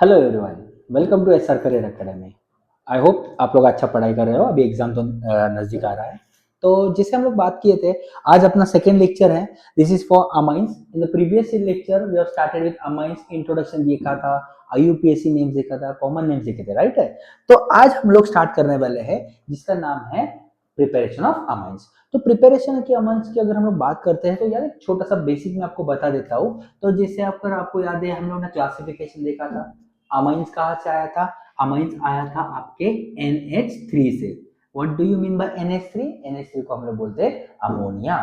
Hello everyone, welcome to SR career academy. I hope आप लोग अच्छा पढ़ाई कर रहे हो। अभी एग्जाम तो नजदीक आ रहा है। तो जैसे हम लोग बात किए थे, आज अपना सेकेंड लेक्चर है। This is for amines. In the previous lecture we have started with amines, introduction देखा था, आईयूपीएसी नेम्स देखा था, कॉमन नेम्स देखे थे, राइट है। तो आज हम लोग स्टार्ट करने वाले हैं जिसका नाम है प्रिपरेशन ऑफ अमाइंस। तो प्रिपरेशन की अमाइंस की अगर हम लोग बात करते हैं तो यार एक छोटा सा बेसिक मैं आपको बता देता हूँ। तो जैसे आपको याद है, हम लोग ने क्लासिफिकेशन देखा था। अमाइंस कहाँ से आया था? अमाइंस आया था आपके NH3 से। What do you mean by NH3? NH3 को हम लोग बोलते हैं अमोनिया।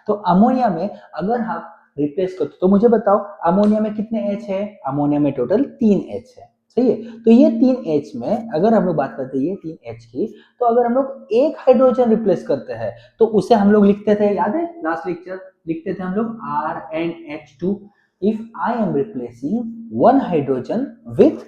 तो अमोनिया में अगर आप रिप्लेस करते तो मुझे बताओ, अमोनिया में कितने H है? अमोनिया में टोटल 3 H है, सही है। तो ये 3 H में अगर हम लोग बात करते हैं ये 3 H की, तो अगर हम लोग एक हाइड्रोजन रिप्लेस करते हैं तो उसे हम लोग लिखते थे, याद है लास्ट लेक्चर लिखते थे हम लोग RnH2। if I am replacing one hydrogen with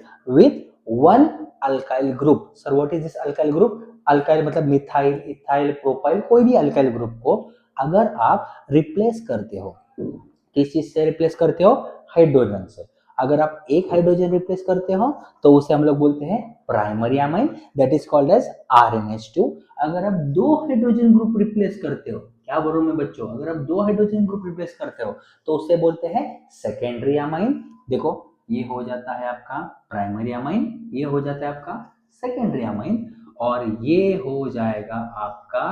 one alkyl group, sir what is this alkyl group? alkyl मतलब मिथाइल, इथाइल, प्रोपाइल, कोई भी अल्काइल ग्रुप को अगर आप रिप्लेस करते हो, किस चीज से रिप्लेस करते हो? हाइड्रोजन से। अगर आप एक हाइड्रोजन रिप्लेस करते हो तो उसे हम लोग बोलते हैं primary amine, that is called as RnH2। अगर आप दो हाइड्रोजन ग्रुप रिप्लेस करते हो, क्या बोल रहा हूं मैं बच्चों, अगर आप दो हाइड्रोजन ग्रुप रिप्लेस करते हो तो उसे बोलते हैं सेकेंडरी अमाइन। देखो, ये हो जाता है आपका प्राइमरी अमाइन, ये हो जाता है आपका सेकेंडरी अमाइन, और ये हो जाएगा आपका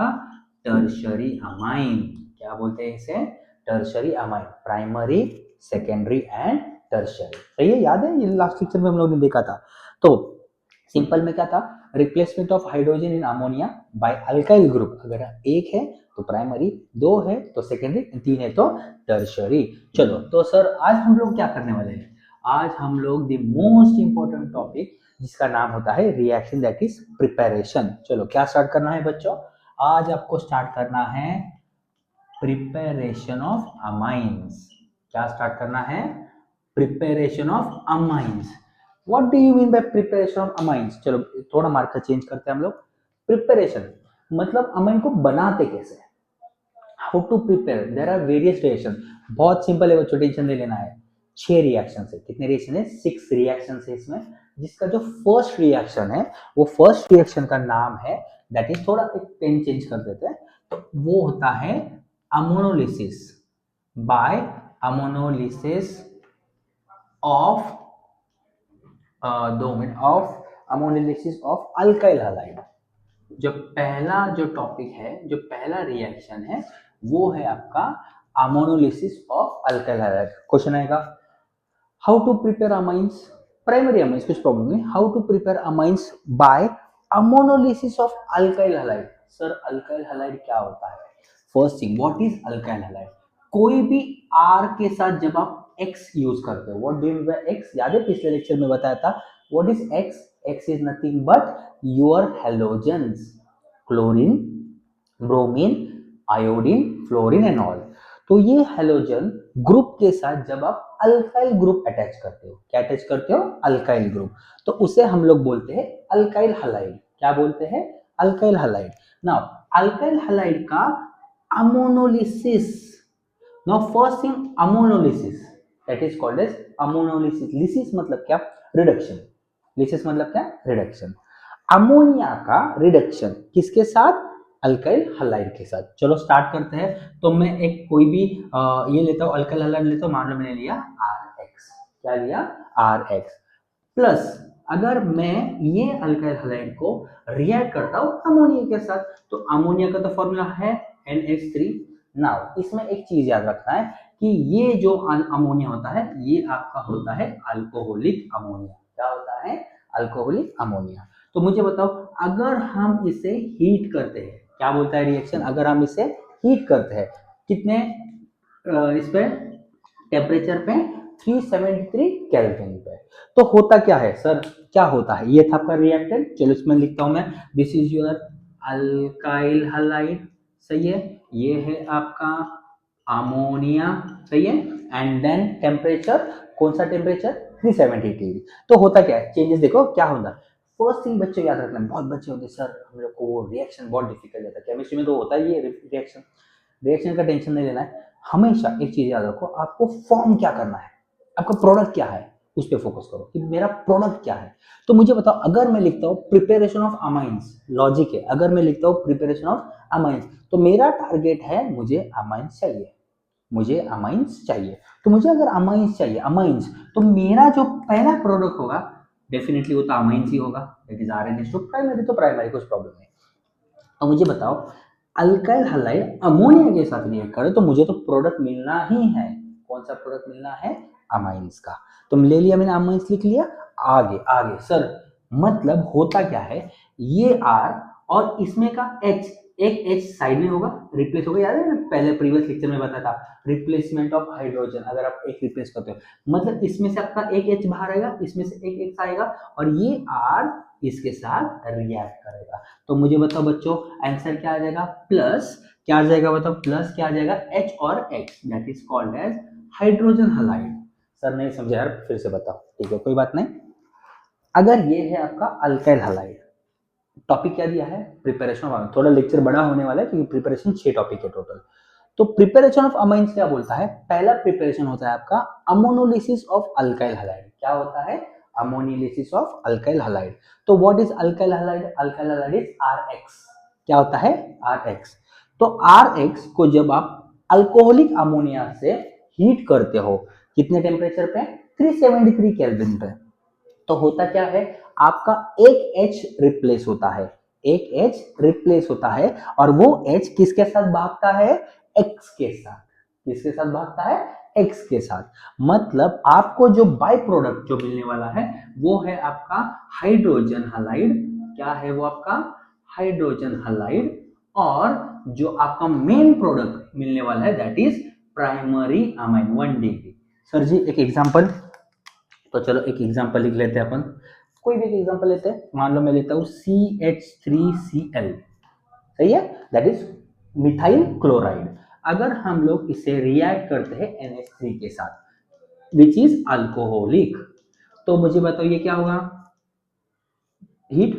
टर्शरी अमाइन। क्या बोलते हैं इसे? Tertiary amine. Primary, secondary and tertiary, सही है, याद है, ये लास्ट लेक्चर में हम लोग ने देखा था। तो सिंपल में क्या था? Replacement of hydrogen in ammonia bye alkyl group. अगर एक है तो प्राइमरी, दो है तो सेकेंडरी, तीन है तो टर्शरी। चलो, तो सर आज हम लोग क्या करने वाले हैं? आज हम लोग द मोस्ट इंपॉर्टेंट टॉपिक जिसका नाम होता है रिएक्शन, दैट इज प्रिपरेशन। चलो, क्या स्टार्ट करना है बच्चों? आज आपको स्टार्ट करना है प्रिपरेशन ऑफ अमाइंस। क्या स्टार्ट करना है? Preparation of amines. What do you mean by preparation of amines? चलो थोड़ा मार्कर चेंज करते हैं हम लोग। प्रिपरेशन मतलब अमाइन को बनाते कैसे, how to prepare. There are various reaction. बहुत सिंपल है, वो छोटे टेंशन नहीं लेना है। 6 रिएक्शन है। कितने रिएक्शन है? 6 रिएक्शन है इसमें। जिसका जो फर्स्ट रिएक्शन है, वो फर्स्ट रिएक्शन का नाम है, दैट इज, थोड़ा एक पेन चेंज कर देते हैं, तो वो होता है ammonolysis by ammonolysis of 2 minute of ammonolysis of alkyl halide. जो पहला जो टॉपिक है, जो पहला रिएक्शन है, वो है आपका ammonolysis of alkyl halide. Question आएगा, how to prepare amines, primary amines, कुछ प्रॉब्लम नहीं, how to prepare amines by ammonolysis of alkyl halide. Sir alkyl halide क्या होता है? First thing, what is alkyl halide? कोई भी R के साथ जब आप X यूज करते हो, what do you mean by X? याद है पिछले लेक्चर में बताया था, what is X? X is nothing but your halogens, chlorine, bromine, iodine, fluorine and all. तो ये हैलोजन ग्रुप के साथ जब आप अल्काइल ग्रुप अटैच करते हो, क्या अटैच करते हो? अल्काइल ग्रुप, तो उसे हम लोग बोलते हैं अल्काइल हैलाइड। क्या बोलते हैं? Alkyl halide. Now alkyl halide का ammonolysis, now first thing ammonolysis, that is called as ammonolysis. Lysis मतलब क्या? रिडक्शन। लिसिस मतलब क्या? रिडक्शन। अमोनिया का रिडक्शन किसके साथ? अल्काइल हैलाइड के साथ। चलो स्टार्ट करते हैं। तो मैं एक कोई भी ये लेता हूँ, अल्काइल हैलाइड लेता हूँ, मान लो मैंने लिया RX। क्या लिया? RX प्लस, अगर मैं ये अल्काइल हैलाइड को रिएक्ट करता हूँ अमोनिया के साथ, तो अमोनिया का तो फॉर्मूला है NH3। नाउ इसमें एक चीज याद रखना है कि ये जो अमोनिया होता है, ये आपका होता है अल्कोहलिक अमोनिया। क्या होता है? Alcoholic ammonia. तो मुझे बताओ, अगर हम इसे हीट करते हैं, क्या बोलता है रिएक्शन? अगर हम इसे हीट करते हैं, कितने इस पे टेम्परेचर पे? 373 केल्विन पे। तो होता क्या है सर? क्या होता है? ये था आपका रिएक्टेंट। चलो इसमें लिखता हूं मैं, this is your alkyl halide, सही है। ये है आपका अमोनिया, सही है। एंड देन टेम्परेचर, कौन सा टेम्परेचर? 370 डिग्री। तो होता क्या है? चेंजेस देखो क्या होता है। फर्स्ट थिंग बच्चों याद रखना, बहुत बच्चे होते हैं सर हम लोग को वो रिएक्शन बहुत डिफिकल्ट जाता है, केमिस्ट्री में तो होता है ये रिएक्शन। रिएक्शन का टेंशन नहीं लेना है। हमेशा एक चीज याद रखो, आपको फॉर्म क्या करना है, आपका प्रोडक्ट क्या है, उस पर फोकस करो कि मेरा प्रोडक्ट क्या है। तो मुझे बताओ, अगर मैं लिखता हूँ प्रिपरेशन ऑफ अमाइंस, लॉजिक है, अगर मैं लिखता हूँ प्रिपरेशन ऑफ अमाइंस, तो मेरा टारगेट है मुझे अमाइंस चाहिए, मुझे अमाइंस चाहिए। तो मुझे अगर अमाइंस चाहिए, अमाइंस, तो मेरा जो पहला प्रोडक्ट होगा डेफिनेटली वो तो अमाइंस ही होगा, it is RNS two primary, तो प्राइमरी कुछ प्रॉब्लम नहीं। तो मुझे बताओ, अल्काइल हैलाइड अमोनिया के साथ रिएक्ट करे तो मुझे तो प्रोडक्ट मिलना ही है, कौन सा प्रोडक्ट मिलना है, अमाइंस का। तो ले लिया मैंने, अमाइंस लिख लिया। आगे आगे सर, मतलब होता क्या है, ये आर और इसमें का एच, एक एच साइड में होगा, रिप्लेस होगा, याद है ना पहले प्रीवियस लेक्चर में बताया था रिप्लेसमेंट ऑफ हाइड्रोजन, अगर आप एक रिप्लेस करते हो मतलब इसमें से आपका एक एच बाहर आएगा, इसमें से एक एक्स आएगा, और ये आर इसके साथ रिएक्ट करेगा। तो मुझे बताओ बच्चों, आंसर क्या आ जाएगा, प्लस क्या आ जाएगा, बताओ प्लस क्या आ जाएगा, एच और X, that is called as hydrogen halide. Sir नहीं समझे यार, फिर से बताओ, ठीक है कोई बात नहीं। अगर ये है आपका अल्काइल हैलाइड, टॉपिक क्या दिया है, प्रिपरेशन ऑफ, थोड़ा लेक्चर बड़ा होने वाला है क्योंकि प्रिपरेशन 6 टॉपिक है टोटल। तो प्रिपरेशन ऑफ अमाइंस क्या बोलता है, पहला प्रिपरेशन होता है आपका अमोनोलिसिस ऑफ अल्काइल हैलाइड। क्या होता है, अमोनोलिसिस ऑफ अल्काइल हैलाइड। तो what is alkyl halide, alkyl halide is RX. क्या होता है, आरएक्स। तो आरएक्स को जब आप अल्कोहलिक अमोनिया से हीट करते हो, कितने टेम्परेचर पे, 373 केल्विन पे, तो होता क्या है, आपका एक H रिप्लेस होता है, एक H रिप्लेस होता है, और वो H किसके साथ भागता है, X के साथ, किसके साथ भागता है, X के साथ। मतलब आपको जो बाय प्रोडक्ट जो मिलने वाला है वो है आपका हाइड्रोजन हैलाइड। क्या है वो आपका, हाइड्रोजन हैलाइड। और जो आपका मेन प्रोडक्ट मिलने वाला है that is primary amine 1 degree. Sir जी एक एग्जांपल, तो चलो एक एग्जांपल लिख लेते हैं अपन, कोई भी एक एग्जांपल लेते हैं, मान लो मैं लेता हूँ CH3Cl, सही है, दैट इज मिथाइल क्लोराइड। अगर हम लोग इसे रिएक्ट करते हैं NH3 के साथ विच इज अल्कोहलिक, तो मुझे बताओ ये क्या होगा, हीट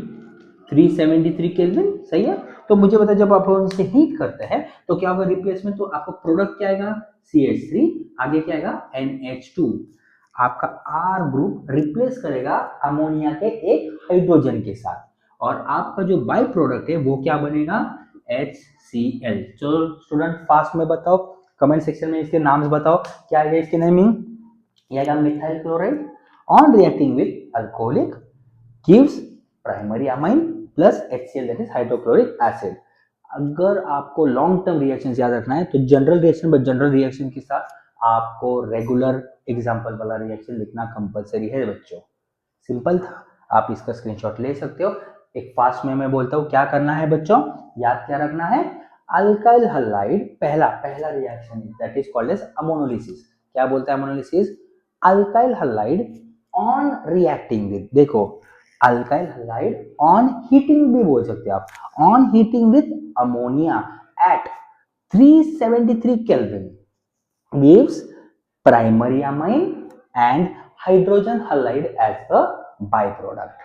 373 केल्विन, सही है। तो मुझे बताओ जब आप इसे हीट करते हैं तो क्या होगा रिप्लेसमेंट, तो आपका प्रोडक्ट क्या आएगा, CH3, आगे क्या आएगा, NH2। आपका R ग्रुप रिप्लेस करेगा अमोनिया के एक हाइड्रोजन के साथ, और आपका जो बाय प्रोडक्ट है वो क्या बनेगा, HCl। चलो स्टूडेंट फास्ट में बताओ, कमेंट सेक्शन में इसके नाम्स बताओ, क्या आएगा इसके नेमिंग, ये आएगा methyl chloride on reacting with alcoholic gives primary amine plus HCl that is hydrochloric acid. अगर आपको लॉन्ग टर्म रिएक्शन याद रखना है तो general reaction, but general reaction के साथ आपको रेगुलर एग्जांपल वाला रिएक्शन लिखना कंपलसरी है बच्चों। सिंपल था, आप इसका स्क्रीनशॉट ले सकते हो। एक फास्ट में मैं बोलता हूँ क्या करना है बच्चों, याद क्या रखना है, अल्काइल हैलाइड पहला पहला reaction that is called as ammonolysis. क्या बोलता है ammonolysis, alkyl halide on reacting with, देखो अल्काइल हैलाइड ऑन हीटिंग भी बोल सकते हैं आप, on heating with ammonia at 373 kelvin gives primary amine and hydrogen halide as a byproduct।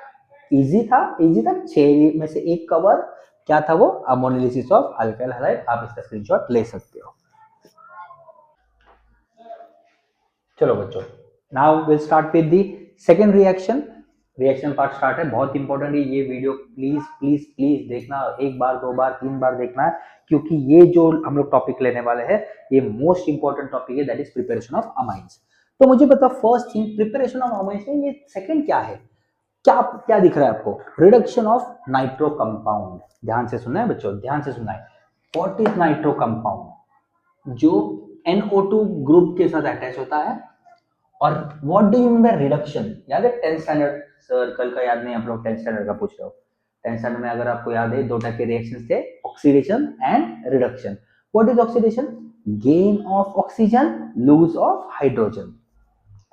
Easy था, इजी था, 6 में से एक कवर क्या था वो, अमोनोलिसिस ऑफ अल्काइल हैलाइड। आप इसका स्क्रीनशॉट ले सकते हो। चलो बच्चों, now will start with the second reaction. Reaction part start है, बहुत इंपॉर्टेंट है ये वीडियो, प्लीज प्लीज प्लीज देखना, एक बार दो बार तीन बार देखना है, क्योंकि ये जो हम लोग टॉपिक लेने वाले हैं ये मोस्ट इंपॉर्टेंट टॉपिक है, that is preparation of amines. तो मुझे बताओ first thing, preparation of amines में ये सेकंड क्या है, क्या क्या दिख रहा है आपको, रिडक्शन ऑफ नाइट्रो कंपाउंड। ध्यान से सुनना है बच्चों, ध्यान से सुनना है, व्हाट इज नाइट्रो कंपाउंड, जो NO2 ग्रुप के साथ अटैच होता है। और what do you mean by reduction, याद है 10th स्टैंडर्ड, सर कल का याद नहीं, आप लोग 10th स्टैंडर्ड का पूछ रहे हो, 10th स्टैंडर्ड में अगर आपको याद है दो टाइप के रिएक्शंस थे, oxidation and reduction. What is oxidation, gain of oxygen, lose of hydrogen.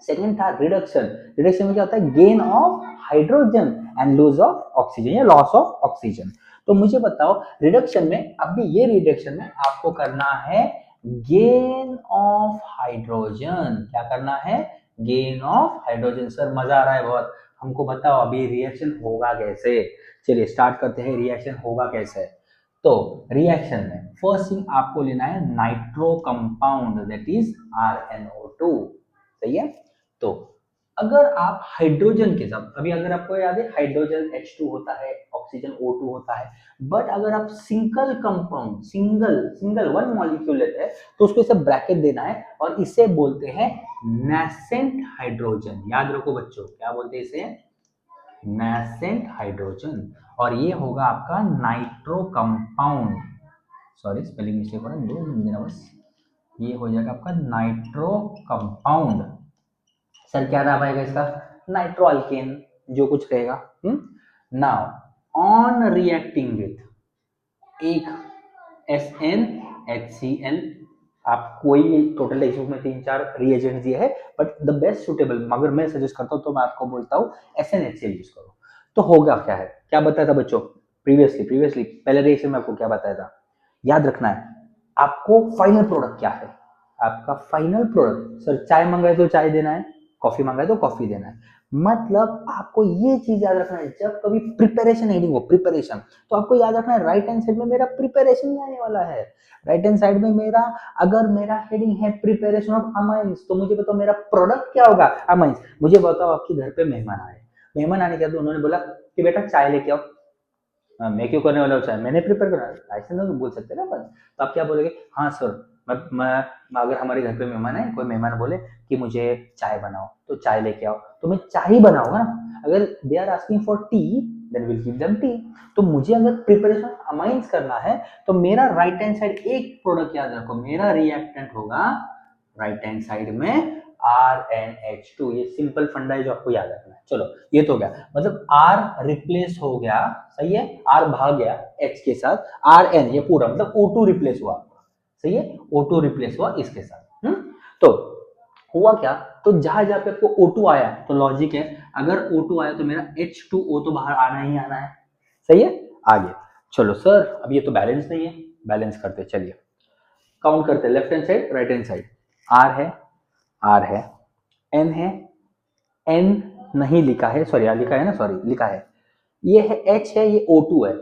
Second था रिडक्शन, रिडक्शन में क्या होता है, gain of hydrogen and lose of oxygen या लॉस ऑफ ऑक्सीजन। तो मुझे बताओ रिडक्शन में, अब भी ये रिडक्शन में आपको करना है गेन ऑफ हाइड्रोजन। क्या करना है, गेन ऑफ हाइड्रोजन। सर मजा आ रहा है बहुत, हमको बताओ अभी रिएक्शन होगा कैसे। चलिए स्टार्ट करते हैं, रिएक्शन होगा कैसे। तो रिएक्शन में फर्स्ट थिंग आपको लेना है nitro compound that is RNO2, सही है। तो अगर आप हाइड्रोजन के साथ, अभी अगर आपको याद है हाइड्रोजन H2 होता है, ऑक्सीजन O2 होता है, बट अगर आप single compound, single single one molecule लेते हैं तो उसको इसे ब्रैकेट देना है और इसे बोलते हैं नेसेंट हाइड्रोजन। याद रखो बच्चों, क्या बोलते हैं इसे? Nascent hydrogen. और ये होगा आपका nitro compound, sorry spelling mistake हो रहा है, 2 मिनट देना बस। ये हो जाएगा आपका नाइट्रो कंपाउंड। सर क्या नाम आएगा इसका? नाइट्रो अल्केन, जो कुछ रहेगा। नाउ ऑन रिएक्टिंग विथ एक SnHCl, आप कोई भी टोटल टेक्स्ट में 3-4 रिएजेंट दिए है, बट द बेस्ट सुटेबल अगर मैं सजेस्ट करता हूँ तो मैं आपको बोलता हूँ SnHCl यूज करो। तो होगा क्या है, क्या बताया था बच्चों प्रीवियसली पहले रिएक्शन में आपको क्या बताया था? याद रखना है आपको फाइनल प्रोडक्ट क्या है। आपका फाइनल प्रोडक्ट, सर चाय मंगाए तो चाय देना है, कॉफी मंगाए तो कॉफी देना है। मतलब आपको ये चीज याद रखना है, जब कभी प्रिपरेशन एडिंग हो, प्रिपरेशन, तो आपको याद रखना है राइट हैंड साइड में मेरा प्रिपरेशन ही आने वाला है। राइट हैंड साइड में मेरा, अगर मेरा हेडिंग है प्रिपरेशन ऑफ अमाइंस, तो मुझे बताओ मेरा प्रोडक्ट क्या होगा? अमाइंस। मुझे बताओ आपके घर पे मेहमान आए, मेहमान आने के बाद उन्होंने बोला कि बेटा चाय लेके आओ। मैं क्यों करने वाला हूँ चाय, मैंने प्रिपेयर करा, ऐसे ना तो बोल सकते ना। बस तो आप क्या बोलोगे? हाँ सर, मैं अगर हमारे घर पे मेहमान है, कोई मेहमान बोले कि मुझे चाय बनाओ तो चाय लेके आओ, तो मैं चाय ही बनाऊंगा ना। अगर they are asking for T, then will give them T. तो मुझे अगर प्रिपरेशन अमाइंस करना है तो मेरा राइट हैंड साइड एक प्रोडक्ट याद रखो, मेरा रिएक्टेंट होगा राइट हैंड साइड में RnH2। ये सिंपल फंडा है जो आपको याद रखना है। चलो ये तो हो गया, मतलब R रिप्लेस हो गया, सही है, R भाग गया H के साथ, Rn ये पूरा मतलब O2 रिप्लेस हुआ, सही है, O2 रिप्लेस हुआ इसके साथ। तो हुआ क्या, तो जहां जहां पे आपको O2 आया तो लॉजिक है, अगर O2 आया तो मेरा H2O तो बाहर आना ही आना है, सही है। आगे चलो सर, अब ये तो बैलेंस नहीं है, बैलेंस करते चलिए, काउंट करते left hand side right hand side. R है, N है, N नहीं लिखा है, सॉरी लिखा है ना, सॉरी लिखा है, ये है H है, ये O2 है,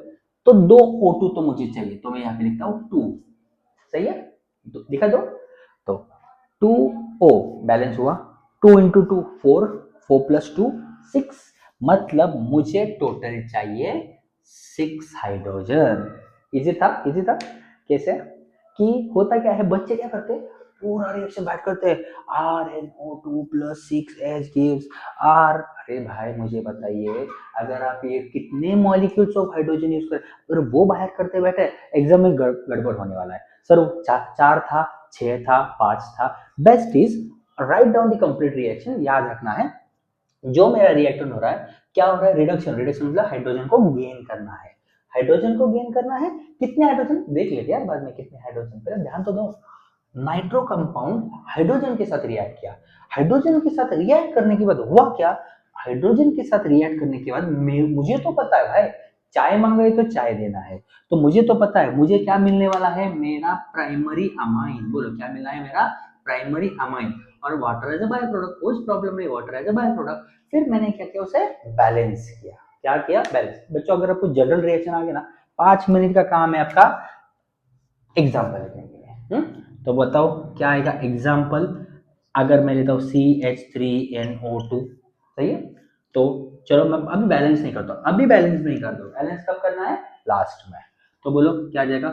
तो 2 O2 तो मुझे चाहिए, तो मैं यहाँ पे लिखता हूँ 2, सही है, लिखा दो। तो 2O बैलेंस हुआ, 2 इंटू 2 4, 4 प्लस 2 6, मतलब मुझे टोटल चाहिए 6 हाइड्रोजन। इजी था, इजी था। कैसे कि होता क्या है, बच्चे क्या करते हैं, पूरा रिएक्शन बैठ करते हैं, RnO2 plus 6H gives R। अरे भाई मुझे बताइए, अगर आप ये कितने मॉलिक्यूल्स ऑफ हाइड्रोजन यूज कर, अगर वो बाहर करते बैठे, एग्जाम में गड़बड़ होने वाला है। सर वो 4 था, 6 था, 5 था। Best is write down the complete reaction. याद रखना है जो मेरा रिएक्टेंट हो रहा है, क्या हो रहा है, रिडक्शन। रिडक्शन मतलब हाइड्रोजन को गेन करना है, हाइड्रोजन को गेन करना है। कितने हाइड्रोजन देख लेते यार बाद में, कितने हाइड्रोजन, पहले ध्यान तो दो। नाइट्रो कंपाउंड हाइड्रोजन के साथ रिएक्ट किया, हाइड्रोजन के साथ रिएक्ट करने के बाद हुआ क्या, हाइड्रोजन के साथ रिएक्ट करने के बाद मुझे तो पता है भाई, चाय मंगाई तो चाय देना है, तो मुझे तो पता है मुझे क्या मिलने वाला है, मेरा प्राइमरी अमाइन। बोलो क्या मिलना है, मेरा प्राइमरी अमाइन, और water as a by product, कोई प्रॉब्लम नहीं, water as a by product. फिर मैंने क्या किया, उसे बैलेंस किया। क्या किया, बैलेंस। बच्चों अगर आपको जनरल रिएक्शन आ गया ना, 5 मिनट का काम है आपका एग्जाम्पल लिखने के लिए। तो बताओ क्या आएगा एग्जाम्पल, अगर मैं लेता हूँ CH3NO2, सही है। तो चलो मैं अभी बैलेंस नहीं करता, अभी बैलेंस नहीं करता, बैलेंस कब करना है, लास्ट में। तो बोलो क्या आ जाएगा,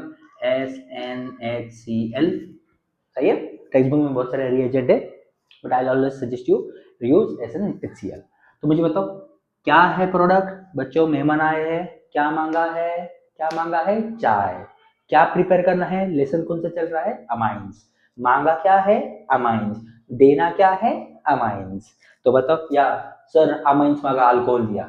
SnHCl, सही है। टेक्स्ट बुक में बहुत सारे रिएजेंट है, but I always suggest you use SnHCl। तो मुझे बताओ क्या है प्रोडक्ट, बच्चों मेहमान आए हैं, क्या मांगा है, क्या मांगा है, चाय। क्या प्रिपेयर करना है, लेसन कौन सा चल रहा है, अमाइंस। मांगा क्या है, अमाइंस। देना क्या है, अमाइंस। तो बताओ, या सर अमाइंस मांगा, अल्कोहल दिया,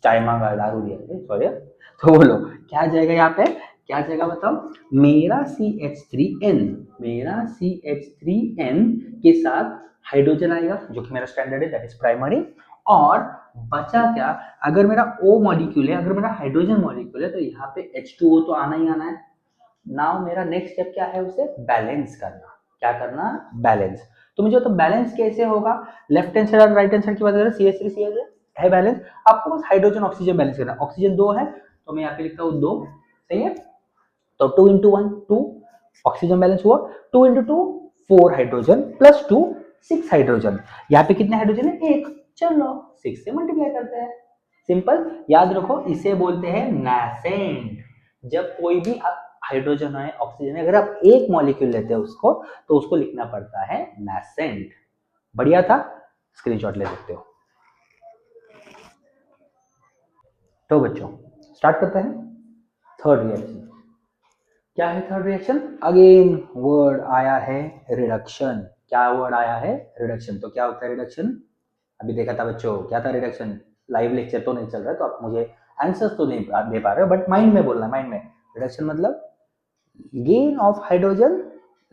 चाय मांगा, दारू दिया, सॉरी। तो बोलो क्या जाएगा यहाँ पे, क्या जाएगा बताओ, मेरा CH3N, मेरा CH3N के साथ हाइड्रोजन आएगा जो कि मेरा स्टैंडर्ड है, दैट इज प्राइमरी। और बचा क्या, अगर मेरा O मॉलिक्यूल है, अगर मेरा हाइड्रोजन मॉलिक्यूल है, तो यहाँ पे H2O तो आना ही आना है। नाउ मेरा नेक्स्ट स्टेप क्या है, उसे बैलेंस करना। क्या करना, बैलेंस। तो मुझे तो बैलेंस कैसे होगा, लेफ्ट हैंड साइड और राइट हैंड साइड की बात करें, CH3 CH है बैलेंस, आपको बस हाइड्रोजन ऑक्सीजन बैलेंस करना। ऑक्सीजन 2 है तो मैं यहाँ पे लिखता हूँ 2, सही है। तो 2 इंटू 1 2, ऑक्सीजन बैलेंस हुआ, 2 इंटू 2 4 हाइड्रोजन प्लस 2 6 हाइड्रोजन। यहाँ पे कितने हाइड्रोजन है? एक। चलो 6 से मल्टीप्लाई करते हैं, सिंपल। याद रखो इसे बोलते हैं नासेंट। जब कोई भी हाइड्रोजन है, ऑक्सीजन है, अगर आप एक मॉलिक्यूल लेते हैं उसको, तो उसको लिखना पड़ता है नासेंट। बढ़िया था, स्क्रीनशॉट ले सकते हो। तो बच्चों स्टार्ट करते हैं थर्ड रिएक्शन। क्या है थर्ड रिएक्शन? अगेन वर्ड आया है रिडक्शन। क्या वर्ड आया है? रिडक्शन। तो क्या होता है रिडक्शन? अभी देखा था बच्चों, क्या था रिडक्शन? लाइव लेक्चर तो नहीं चल रहा है, तो आप मुझे आंसर्स तो नहीं दे पा रहे हो, बट माइंड में बोलना, माइंड में। रिडक्शन मतलब gain of hydrogen,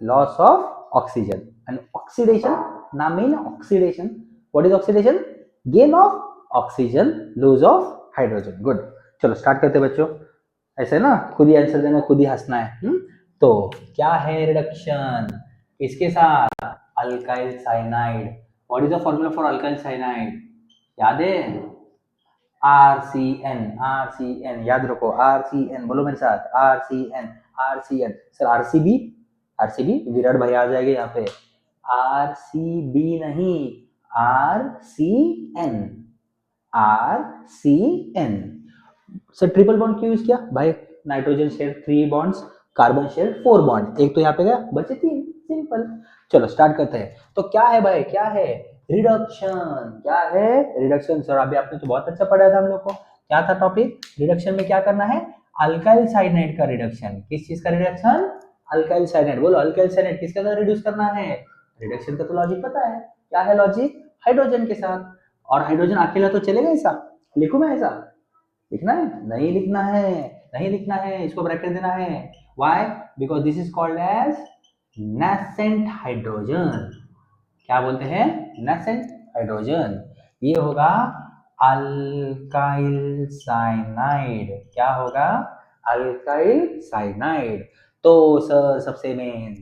loss of oxygen, and oxidation. नाम में ना oxidation. What is oxidation? Gain of oxygen, lose of hydrogen. Good. चलो स्टार्ट करते हैं बच्चों। ऐसे ना खुद ही आंसर देना, खुद ही हंसना है। तो क्या है रिडक्शन? इसके साथ alkyl cyanide. What is the formula for alkyl cyanide? याद है? RCN। RCN याद रखो, RCN बोलो मेरे साथ, RCN। RCN sir, RCB? RCB Virat भाई आ जाएंगे यहाँ पे। RCB नहीं, RCN। RCN sir triple bond क्यों यूज किया भाई? Nitrogen share 3 bonds, carbon share 4 bond, एक तो यहाँ पे गया, बचे 3, सिंपल। चलो स्टार्ट करते हैं। तो क्या है भाई, क्या है? रिडक्शन। क्या है? रिडक्शन। सर अभी आपने तो बहुत अच्छा पढ़ाया था हम लोग को। क्या था टॉपिक? रिडक्शन में क्या करना है? अल्काइल साइनाइड का रिडक्शन। किस चीज का रिडक्शन? Alkyl cyanide. बोलो अल्काइल साइनाइड किसके साथ रिड्यूस करना है? रिडक्शन का तो लॉजिक पता है। क्या है लॉजिक? हाइड्रोजन के साथ। और हाइड्रोजन अकेला तो चलेगा ऐसा? लिखूं मैं ऐसा? लिखना है? नहीं लिखना है, नहीं लिखना है, इसको ब्रैकेट देना है। Why? Because this is called as nascent hydrogen. क्या बोलते हैं? Nascent hydrogen. ये होगा अल्काइल साइनाइड। क्या होगा? Alkyl cyanide. तो सर सबसे मेन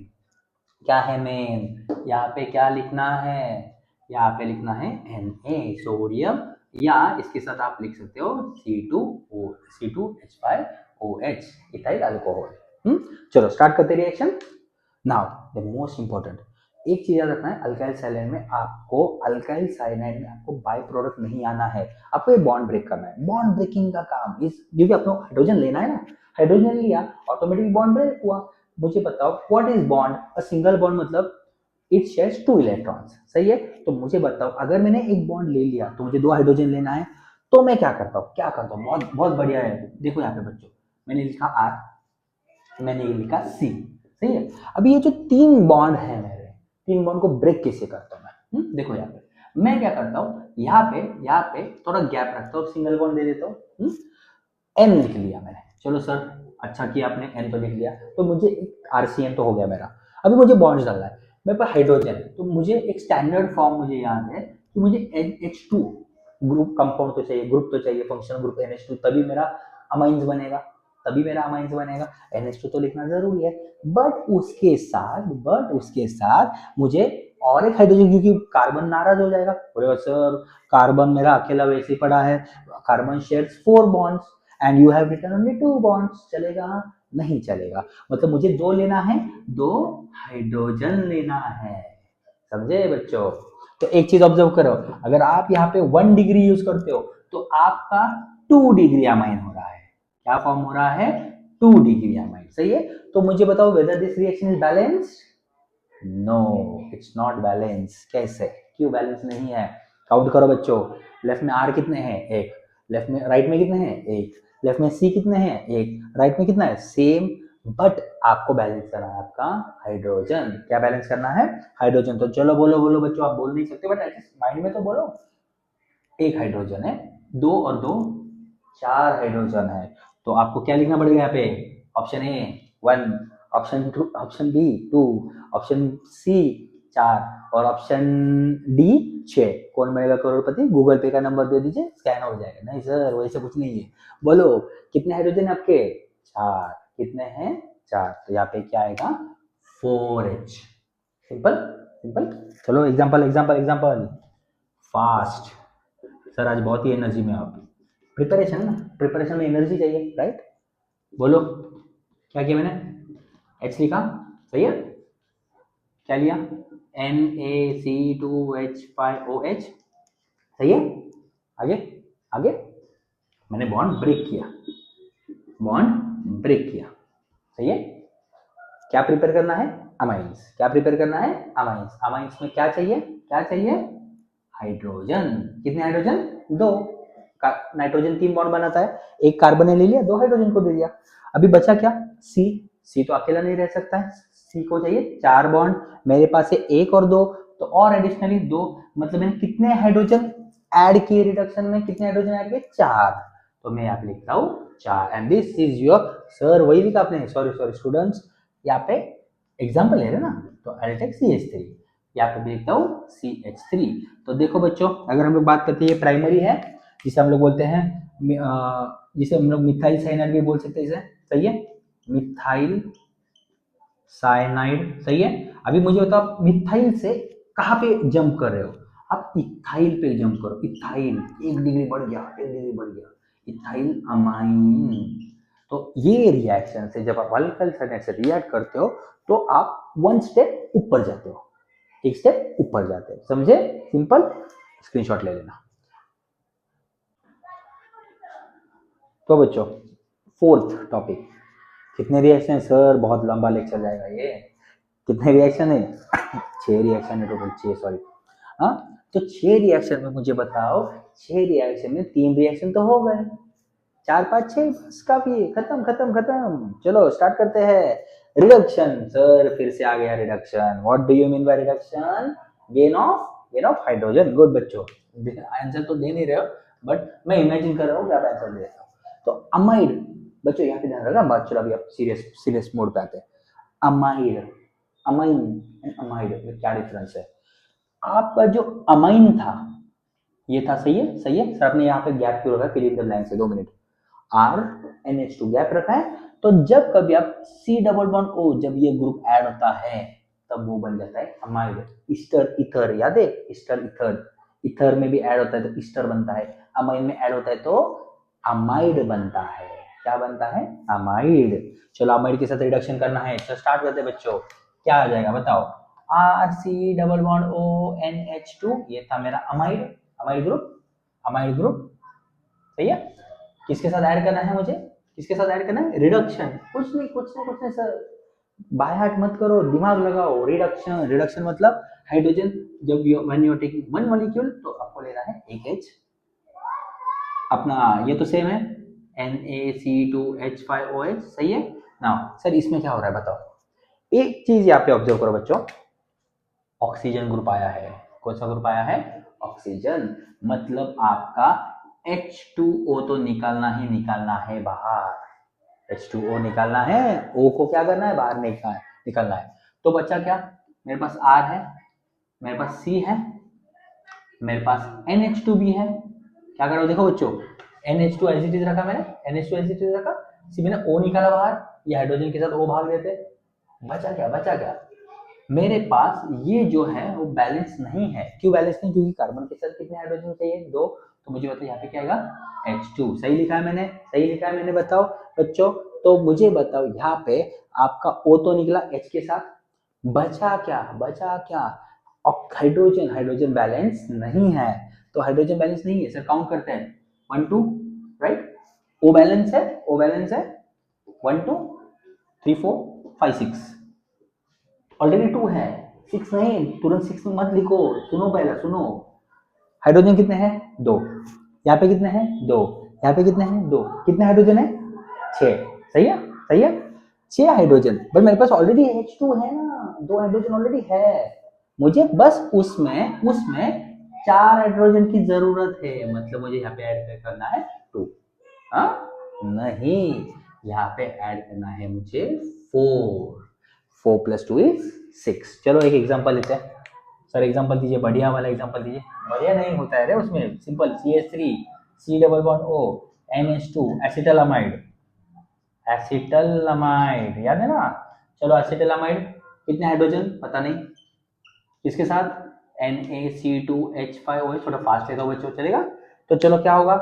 क्या है? मेन यहाँ पे क्या लिखना है? यहाँ पे लिखना है Na, सोडियम, या इसके साथ आप लिख सकते हो C2H5OH, इथाइल अल्कोहल। चलो स्टार्ट करते reaction. Now the most important, एक चीज याद रखना है, अल्काइल साइनाइड में आपको, अल्काइल साइनाइड में आपको बाय प्रोडक्ट नहीं आना है, आपको ये बॉन्ड ब्रेक करना है। बॉन्ड ब्रेकिंग का काम इस, क्योंकि आपको हाइड्रोजन लेना है ना, हाइड्रोजन लिया, ऑटोमेटिकली बॉन्ड ब्रेक हुआ। मुझे बताओ what is bond? A single bond मतलब इट शेयर्स 2 इलेक्ट्रॉन्स, सही है। तो मुझे बताओ अगर मैंने एक बॉन्ड ले लिया तो मुझे 2 हाइड्रोजन लेना है, तो मैं क्या करता हूँ? क्या करता हूँ? बहुत बहुत बढ़िया है। देखो यहाँ पे बच्चों, मैंने लिखा R, मैंने ये लिखा C, सही है। अभी ये जो 3 बॉन्ड है मेरे, 3 बॉन्ड को ब्रेक कैसे करता हूँ मैं? देखो यहाँ पे मैं क्या करता हूँ, यहाँ पे थोड़ा गैप रखता हूँ, सिंगल बॉन्ड दे देता हूँ। N लिख लिया मैंने। चलो सर अच्छा किया आपने, N तो लिख लिया, तो मुझे एक RCN तो हो गया मेरा। अभी मुझे बॉन्ड्स डालना है, मेरे पास हाइड्रोजन है, तो मुझे एक स्टैंडर्ड फॉर्म मुझे याद है कि मुझे NH2 ग्रुप कंपाउंड तो चाहिए, ग्रुप तो चाहिए, फंक्शनल ग्रुप NH2, तभी मेरा अमाइंस बनेगा, तभी मेरा अमाइंस बनेगा। NH2 तो लिखना जरूरी है। बट उसके साथ मुझे और एक हाइड्रोजन, क्योंकि कार्बन नाराज हो जाएगा, बोलेगा सर कार्बन मेरा अकेला वैसे ही पड़ा है, carbon shares 4 bonds and you have written only 2 bonds, चलेगा? नहीं चलेगा। मतलब मुझे 2 लेना है, 2 हाइड्रोजन लेना है, समझे बच्चों? तो एक चीज ऑब्जर्व करो, अगर आप यहाँ पे 1 डिग्री यूज करते हो तो आपका 2 डिग्री अमाइन हो रहा है। क्या फॉर्म हो रहा है? 2 डिग्री अमाइन, सही है। तो मुझे बताओ whether this reaction is balanced? No, it's not balance. कैसे? क्यों बैलेंस नहीं है? काउंट करो बच्चों, लेफ्ट में R कितने हैं? 1, लेफ्ट में, राइट में कितने हैं? 1, लेफ्ट में C कितने हैं? 1, राइट में कितना है? सेम, बट आपको बैलेंस करना है आपका हाइड्रोजन। क्या बैलेंस करना है? हाइड्रोजन। तो चलो बोलो बोलो बच्चों, आप बोल नहीं सकते बट एटलीस्ट माइंड में तो बोलो। 1 हाइड्रोजन है, 2 और 2 4 हाइड्रोजन है, तो आपको क्या लिखना पड़ेगा यहाँ पे? Option A 1, option B 2, option C 4 और ऑप्शन डी 6। कौन बनेगा करोड़पति? गूगल पे का नंबर दे दीजिए, स्कैन हो जाएगा। नहीं सर वैसे कुछ नहीं है। बोलो कितने हाइड्रोजन है आपके? 4। कितने हैं? 4। तो यहाँ पे क्या आएगा? 4H। Simple simple. चलो example example example. Fast. Sir आज बहुत ही एनर्जी में आप। प्रिपरेशन ना, प्रिपरेशन में एनर्जी चाहिए, राइट? बोलो क्या किया मैंने? H लिखा, सही है। क्या लिया? NaC2H5OH, सही है। आगे आगे, मैंने बॉन्ड ब्रेक किया, सही है। क्या प्रिपेयर करना है? अमाइंस। क्या प्रिपेयर करना है? अमाइंस। अमाइंस में क्या चाहिए? हाइड्रोजन। कितने हाइड्रोजन? 2। नाइट्रोजन 3 बॉन्ड बनाता है, एक कार्बन ने ले लिया, 2 हाइड्रोजन को दे दिया। अभी बचा क्या? सी तो अकेला नहीं रह सकता है, सी को चाहिए 4 बॉन्ड। मेरे पास है 1 और 2, तो और एडिशनली 2, मतलब मैंने कितने हाइड्रोजन ऐड किए रिडक्शन में? कितने हाइड्रोजन ऐड किए? 4। तो मैं यहाँ पे लिखता हूँ 4, and this is your, sir वही लिखा आपने, सॉरी स्टूडेंट्स, यहाँ पे एग्जाम्पल ले रहे ना, तो आई टेक CH3, यहाँ पे लिखता हूँ CH3। तो देखो बच्चों, अगर हम लोग बात करते हैं, ये प्राइमरी है, जिसे हम लोग बोलते हैं, जिसे हम लोग मिथाइल साइनाइड भी बोल सकते हैं, इसे, सही है, मिथाइल साइनाइड, सही है। अभी मुझे बताओ, आप मिथाइल से कहाँ पे जंप कर रहे हो? आप इथाइल पे जंप करो। इथाइल 1 डिग्री बढ़ गया, इथाइल अमाइन। तो ये रिएक्शन से जब आप अल्काइल साइनाइड से रिएक्ट करते हो, तो आप 1 स्टेप ऊपर जाते हो, एक स्टेप ऊपर जाते हो, समझे? सिंपल, स्क्रीनशॉट ले लेना। तो बच्चों, 4th टॉपिक, कितने रिएक्शन? सर बहुत लंबा लेक्चर जाएगा ये। कितने रिएक्शन है? 6 रिएक्शन है टोटल, 6, सॉरी। हाँ, तो 6 रिएक्शन में मुझे बताओ, 6 रिएक्शन में 3 रिएक्शन तो हो गए, 4, 5, 6 बस काफी है, खत्म। चलो स्टार्ट करते हैं। रिडक्शन, सर फिर से आ गया reduction. What do you mean by reduction? Gain of hydrogen. Good बच्चों, आंसर तो दे नहीं रहे हो, बट मैं इमेजिन कर रहा हूँ कि आप आंसर दे रहे हो। तो अमाइड, बच्चों यहाँ पे ध्यान रखना बात। चलो अभी आप सीरियस मोड पे आते हैं। अमाइड, अमाइन एंड अमाइड में क्या डिफरेंस है? आपका जो अमाइन था, ये था, सही है सर। आपने यहाँ पे गैप क्यों रखा? फिल इन द ब्लैंक से 2 मिनट। R NH2 गैप रखा है, तो जब कभी आप C डबल बॉन्ड O, जब ये ग्रुप ऐड होता है, तब वो बन जाता है अमाइड। ईस्टर ईथर, याद है? ईस्टर ईथर में भी ऐड होता है तो ईस्टर बनता है, अमाइन में ऐड होता है तो अमाइड बनता है। क्या बनता है? अमाइड। चलो अमाइड के साथ रिडक्शन करना है, तो स्टार्ट करते हैं बच्चों। क्या आ जाएगा बताओ? RC डबल बॉन्ड ONH2, ये था मेरा अमाइड ग्रुप, सही है। किसके साथ ऐड करना है मुझे? किसके साथ ऐड करना है? रिडक्शन। कुछ नहीं सर, बाय हार्ट मत करो, दिमाग लगाओ। रिडक्शन मतलब हाइड्रोजन, जब when you are taking 1 molecule, तो आपको लेना है 1 H। अपना ये तो सेम है, NaC2H5OH, सही है ना। सर इसमें क्या हो रहा है बताओ? एक चीज यहाँ पे ऑब्जर्व करो बच्चों, ऑक्सीजन ग्रुप आया है। कौन सा ग्रुप आया है? ऑक्सीजन। मतलब आपका H2O तो निकालना है बाहर, H2O निकालना है, O को क्या करना है? बाहर निकालना है। तो बच्चा क्या? मेरे पास R है, मेरे पास C है, मेरे पास NH2 भी है। क्या करो देखो बच्चों, NH2 एज इट इज रखा मैंने, NH2 एज इट इज रखा, C मैंने O निकाला बाहर, ये हाइड्रोजन के साथ O भाग देते, बचा क्या? मेरे पास ये जो है वो बैलेंस नहीं है। क्यों बैलेंस नहीं? क्योंकि कार्बन के साथ कितने हाइड्रोजन चाहिए? 2। तो मुझे बताओ यहाँ पे क्या आएगा? H2। सही लिखा है मैंने, बताओ बच्चों। तो मुझे बताओ यहाँ पे आपका O तो निकला H के साथ, बचा क्या? हाइड्रोजन बैलेंस नहीं है। तो हाइड्रोजन बैलेंस नहीं है सर, काउंट करते हैं 1 2, राइट। O बैलेंस है 1 2 3 4 5 6, ऑलरेडी 2 है, 6 नहीं, तुरंत 6 में मत लिखो, सुनो। हाइड्रोजन कितने हैं? 2। यहाँ पे कितने हैं? 2। यहाँ पे कितने हैं? 2। कितने हाइड्रोजन है? 6। सही है 6 हाइड्रोजन, बट मेरे पास ऑलरेडी H2 है ना, 2 हाइड्रोजन ऑलरेडी है। मुझे बस उसमें 4 हाइड्रोजन की जरूरत है, मतलब मुझे यहाँ पे ऐड करना है 2। हाँ नहीं, यहाँ पे ऐड करना है मुझे 4 + 2 = 6। चलो एक एग्जांपल लेते हैं। सर एग्जांपल दीजिए, बढ़िया वाला एग्जांपल दीजिए। बढ़िया नहीं होता है रे उसमें, simple CH3 C double bond O NH2 एसिटलमाइड, याद है ना। चलो एसिटलमाइड, कितने हाइड्रोजन पता नहीं, किसके साथ? NaC2H5OH। थोड़ा फास्ट है तो बच्चों चलेगा। तो चलो क्या होगा?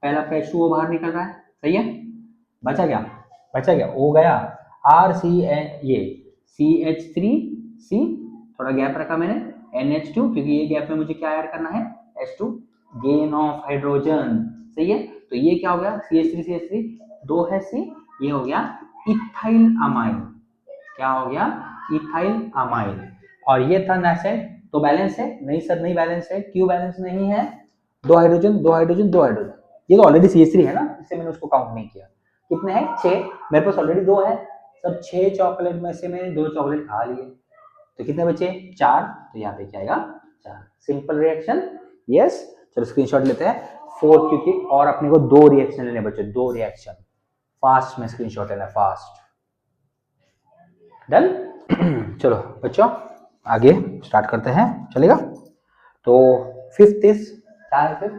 पहला H2O बाहर निकल रहा है, सही है। बचा क्या? O गया, RCN, ये CH3C थोड़ा गैप रखा मैंने NH2 क्योंकि ये गैप में मुझे क्या ऐड करना है H2 गेन ऑफ हाइड्रोजन। सही है, तो ये क्या हो गया CH3 दो है C, ये हो गया इथाइल अमाइन। क्या हो गया इथाइल अमाइन। और ये था नेसेंट, तो बैलेंस है नहीं सर नहीं बैलेंस है, क्यों बैलेंस नहीं है, दो हाइड्रोजन दो हाइड्रोजन दो हाइड्रोजन, ये तो ऑलरेडी CH3 है ना, इससे मैंने उसको काउंट नहीं किया। कितने हैं 6, मेरे पास ऑलरेडी 2 है, सब 6 चॉकलेट में से मैंने 2 चॉकलेट खा लिए, तो कितने बचे 4, तो यहाँ पे क्या आएगा 4। Simple reaction yes. चलो स्क्रीनशॉट लेते हैं 4 क्योंकि और अपने को 2 रिएक्शन लेने बचे, 2 रिएक्शन फास्ट में स्क्रीनशॉट लेना फास्ट। डन। चलो बच्चों आगे स्टार्ट करते हैं, चलेगा। तो फिफ्थ इज क्या है फिफ्थ,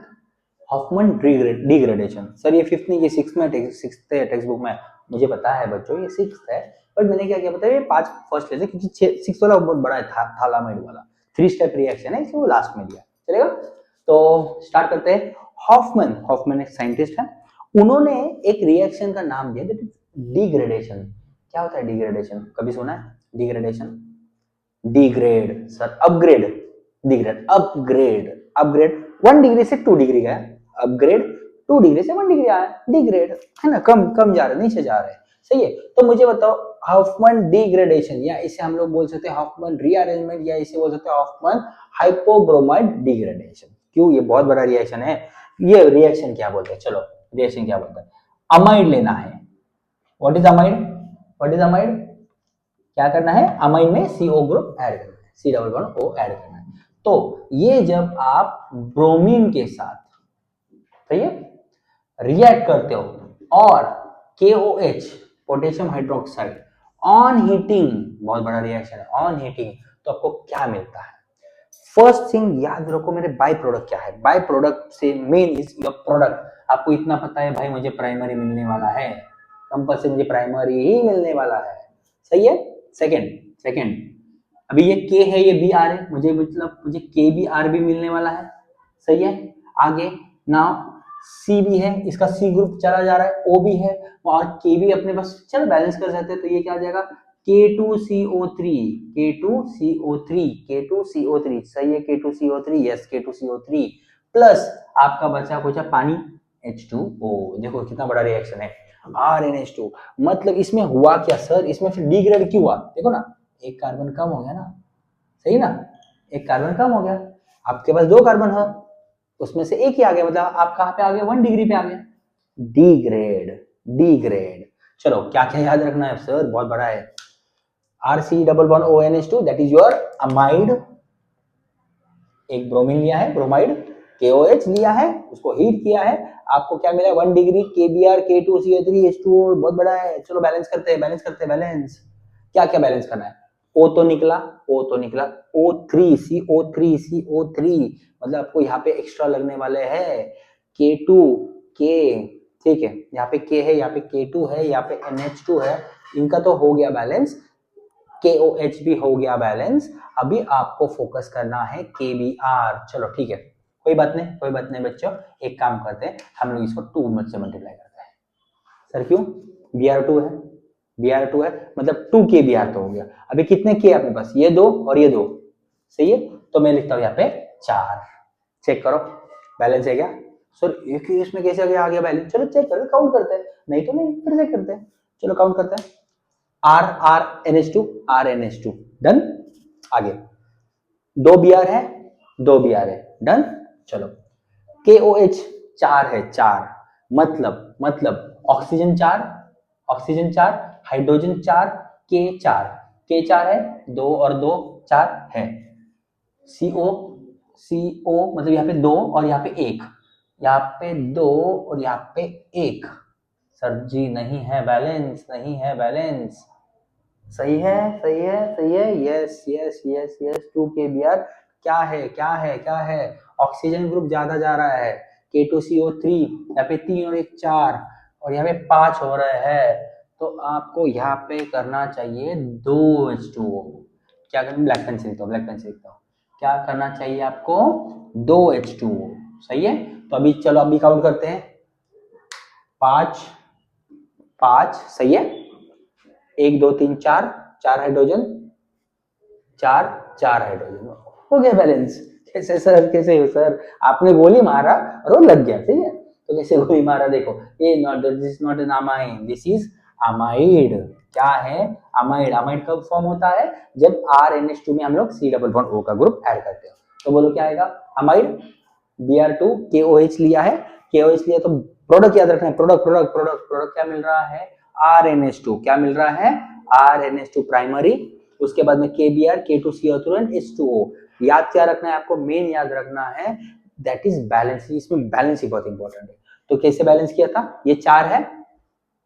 हॉफमैन डिग्रेडेशन। सर ये फिफ्थ नहीं, ये सिक्स्थ में, सिक्स्थ है टेक्स्ट बुक में, मुझे पता है बच्चों ये सिक्स्थ है, बट मैंने क्या किया पता है ये 5 फर्स्ट लेते क्योंकि सिक्स्थ वाला बहुत बड़ा है, थालामाइड वाला 3 स्टेप रिएक्शन है, इसलिए वो लास्ट में दिया, चलेगा। तो स्टार्ट करते हैं। हॉफमैन एक साइंटिस्ट है, उन्होंने एक रिएक्शन का नाम दिया दैट इज डिग्रेडेशन। क्या होता है डिग्रेडेशन, कभी सुना है degradation? Degrade sir, upgrade, degrade upgrade, upgrade 1 degree से 2 डिग्री गया, अपग्रेड 2 डिग्री से 1 डिग्री आया, डिग्रेड है ना, कम कम जा रहे नीचे जा रहे हैं। सही है, तो मुझे बताओ हॉफमैन डिग्रेडेशन, या इसे हम लोग बोल सकते हैं हॉफमैन रीअरेंजमेंट, या इसे बोल सकते हैं हॉफमैन हाइपोब्रोमाइड डिग्रेडेशन। क्यों, ये बहुत बड़ा रिएक्शन है। ये रिएक्शन क्या बोलते हैं, चलो रिएक्शन क्या बोलते हैं, अमाइड लेना है। What is amide, what is amide, क्या करना है अमाइन में CO ग्रुप ऐड करना है, C double bond O add करना है। तो ये जब आप ब्रोमीन के साथ, सही है, रिएक्ट करते हो और KOH potassium hydroxide on heating, बहुत बड़ा रिएक्शन है, ऑन हीटिंग, तो आपको क्या मिलता है? फर्स्ट थिंग याद रखो मेरे, बाय प्रोडक्ट क्या है, बाय प्रोडक्ट से मेन इज योर प्रोडक्ट। आपको इतना पता है भाई मुझे प्राइमरी मिलने वाला है, कंपल्सरी मुझे प्राइमरी ही मिलने वाला है, सही है। सेकंड अभी ये K है ये BR है, मुझे मतलब मुझे KBR भी मिलने वाला है, सही है। आगे नाउ C भी है, इसका C ग्रुप चला जा रहा है, O भी है और K भी अपने पास, चलो बैलेंस कर सकते हैं, तो ये क्या आ जाएगा K2CO3, K2CO3, K2CO3, सही है K2CO3, यस K2CO3 प्लस आपका बचा कुछ पानी H2O। देखो कितना बड़ा रिएक्शन है, RNH2, मतलब इसमें हुआ क्या सर, इसमें फिर डिग्रेड क्यों हुआ, देखो ना एक कार्बन कम हो गया ना, सही ना, एक कार्बन कम हो गया, आपके पास 2 कार्बन है, उसमें से एक ही आ गया, मतलब आप कहां पे आ गए 1 डिग्री पे आ गए, डिग्रेड, डिग्रेड। चलो क्या क्या याद रखना है सर, बहुत बड़ा है, RC double bond ONH2 that is your amide, एक ब्रोमीन लिया है ब्रोमाइड, KOH लिया है उसको हीट किया है, आपको क्या मिला 1 डिग्री KBr K2CO3 H2O, बहुत बड़ा है। चलो बैलेंस करते हैं, बैलेंस करते हैं, बैलेंस क्या क्या बैलेंस करना है, O तो निकला, O तो निकला, O3CO3 मतलब आपको यहाँ पे एक्स्ट्रा लगने वाले हैं K2 K, ठीक है, यहाँ पे K है, यहाँ पे K2 है, यहाँ पे NH2 है, इनका तो हो गया बैलेंस, KOH भी हो गया बैलेंस, अभी आपको फोकस करना है KBr। चलो ठीक है, कोई बात नहीं, कोई बात नहीं बच्चों, एक काम करते हैं हम लोग इसको 2 से मल्टीप्लाई करते हैं। सर क्यों, Br2 है, Br2 है मतलब 2 KBr तो हो गया, अभी कितने K अपने पास, ये 2 और ये 2, सही है, तो मैं लिखता हूँ यहाँ पे 4। चेक करो बैलेंस है क्या, सर एक ही इसमें कैसे आ गया बैलेंस, चलो चेक करते काउंट करते हैं, नहीं तो नहीं फिर से करते हैं, चलो काउंट करते हैं, RNH2 RNH2 डन। आगे 2 Br है, 2 Br है, डन। चलो KOH 4 है, 4 मतलब ऑक्सीजन 4, ऑक्सीजन 4, हाइड्रोजन 4, K4 है, 2 और 2 4 है, CO मतलब यहाँ पे 2 और यहाँ पे 1, यहाँ पे 2 और यहाँ पे 1, सर जी नहीं है बैलेंस, नहीं है बैलेंस, सही है सही है सही है, yes yes yes yes 2 KBr, क्या है क्या है क्या है, ऑक्सीजन ग्रुप ज्यादा जा रहा है, K2CO3 यहाँ पे 3 और 1 4 और यहाँ पे 5 हो रहा है, तो आपको यहाँ पे करना चाहिए 2H2O। क्या करना, ब्लैक पेन से लिखता हूँ, ब्लैक पेन से लिखता हूँ, क्या करना चाहिए आपको 2H2O, सही है। तो अभी चलो अभी काउंट करते हैं, 5 5 सही है, 1 2 3 4 4 हाइड्रोजन 4 4 हाइड्रोजन, हो गया बैलेंस। कैसे सर, कैसे हो सर, आपने गोली मारा और वो लग गया, ठीक है। तो कैसे गोली मारा, देखो ये not, this is not an amine, this is amide. क्या है, अमाइड। अमाइड कब फॉर्म होता है, जब RNH2 में हम लोग C डबल बॉन्ड O का ग्रुप ऐड करते हैं। तो बोलो क्या आएगा, अमाइड। Br2 KOH लिया है, KOH लिया तो प्रोडक्ट याद रखना है, प्रोडक्ट प्रोडक्ट प्रोडक्ट प्रोडक्ट क्या मिल रहा है, RNH2। क्या मिल रहा है, RNH2 प्राइमरी, उसके बाद में KBr K2CO एंड H2O। याद क्या रखना है आपको, मेन याद रखना है दैट इज बैलेंस। इसमें बैलेंस ही बहुत इंपॉर्टेंट है। तो कैसे बैलेंस किया था, ये 4 है,